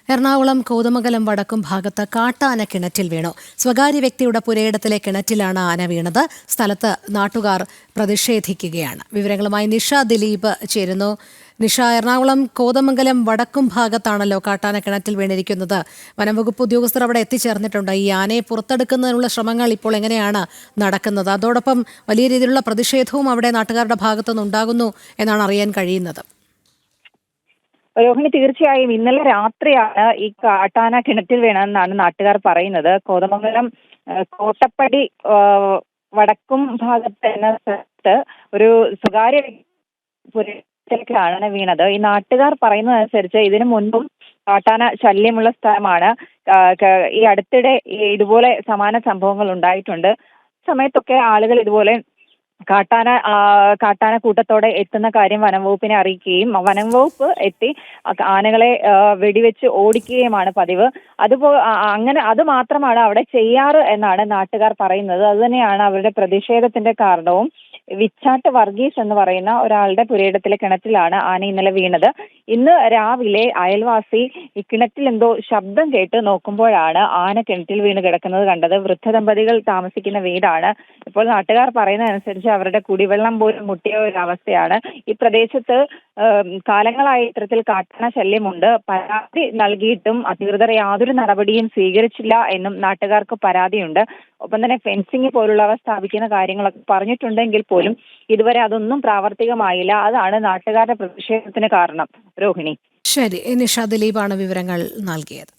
എറണാകുളം കോതമംഗലം വടക്കും ഭാഗത്ത് കാട്ടാന കിണറ്റിൽ വീണു. സ്വകാര്യ വ്യക്തിയുടെ പുരയിടത്തിലെ കിണറ്റിലാണ് ആന വീണത്. സ്ഥലത്ത് നാട്ടുകാർ പ്രതിഷേധിക്കുകയാണ്. വിവരങ്ങളുമായി നിഷ ദിലീപ് ചേരുന്നു. നിഷ, എറണാകുളം കോതമംഗലം വടക്കും ഭാഗത്താണല്ലോ കാട്ടാന കിണറ്റിൽ വീണിരിക്കുന്നത്. വനംവകുപ്പ് ഉദ്യോഗസ്ഥർ അവിടെ എത്തിച്ചേർന്നിട്ടുണ്ട്. ഈ ആനയെ പുറത്തെടുക്കുന്നതിനുള്ള ശ്രമങ്ങൾ ഇപ്പോൾ എങ്ങനെയാണ് നടക്കുന്നത്? അതോടൊപ്പം വലിയ രീതിയിലുള്ള പ്രതിഷേധവും അവിടെ നാട്ടുകാരുടെ ഭാഗത്തുനിന്ന് ഉണ്ടാകുന്നു എന്നാണ് അറിയാൻ കഴിയുന്നത്. രോഹിണി, തീർച്ചയായും ഇന്നലെ രാത്രിയാണ് ഈ കാട്ടാന കിണറ്റിൽ വീണെന്നാണ് നാട്ടുകാർ പറയുന്നത്. കോതമംഗലം കോട്ടപ്പടി വടക്കും ഭാഗത്ത് എന്ന സ്ഥലത്ത് ഒരു സ്വകാര്യ പുരയിടത്തിലേക്കാണ് വീണത്. ഈ നാട്ടുകാർ പറയുന്നതനുസരിച്ച് ഇതിനു മുൻപും കാട്ടാന ശല്യമുള്ള സ്ഥലമാണ്. ഈ അടുത്തിടെ ഇതുപോലെ സമാന സംഭവങ്ങൾ ഉണ്ടായിട്ടുണ്ട്. സമയത്തൊക്കെ ആളുകൾ ഇതുപോലെ കാട്ടാന കൂട്ടത്തോടെ എത്തുന്ന കാര്യം വനംവകുപ്പിനെ അറിയിക്കുകയും വനംവകുപ്പ് എത്തി ആനകളെ വെടിവെച്ച് ഓടിക്കുകയുമാണ് പതിവ്. അത് മാത്രമാണ് അവിടെ ചെയ്യാറ് എന്നാണ് നാട്ടുകാർ പറയുന്നത്. അതുതന്നെയാണ് അവരുടെ പ്രതിഷേധത്തിന്റെ കാരണവും. വിച്ചാട്ട് വർഗീസ് എന്ന് പറയുന്ന ഒരാളുടെ പുരയിടത്തിലെ കിണറ്റിലാണ് ആന ഇന്നലെ വീണത്. ഇന്ന് രാവിലെ അയൽവാസി ഈ കിണറ്റിൽ എന്തോ ശബ്ദം കേട്ട് നോക്കുമ്പോഴാണ് ആന കിണറ്റിൽ വീണ് കിടക്കുന്നത് കണ്ടത്. വൃദ്ധ ദമ്പതികൾ താമസിക്കുന്ന വീടാണ്. ഇപ്പോൾ നാട്ടുകാർ പറയുന്നതനുസരിച്ച് അവരുടെ കുടിവെള്ളം പോലും മുട്ടിയ ഒരു അവസ്ഥയാണ്. ഈ പ്രദേശത്ത് കാലങ്ങളായി ഇത്തരത്തിൽ കാട്ടാന ശല്യമുണ്ട്. പരാതി നൽകിയിട്ടും അധികൃതർ യാതൊരു നടപടിയും സ്വീകരിച്ചില്ല എന്നും നാട്ടുകാർക്ക് പരാതിയുണ്ട്. ഒപ്പം തന്നെ ഫെൻസിംഗ് പോലുള്ളവ സ്ഥാപിക്കുന്ന കാര്യങ്ങളൊക്കെ പറഞ്ഞിട്ടുണ്ടെങ്കിൽ പോലും ഇതുവരെ അതൊന്നും പ്രാവർത്തികമായില്ല. അതാണ് നാട്ടുകാരുടെ പ്രതിഷേധത്തിന് കാരണം. രോഹിണി. ശരി, നിഷ ദിലീപാണ് വിവരങ്ങൾ നൽകിയത്.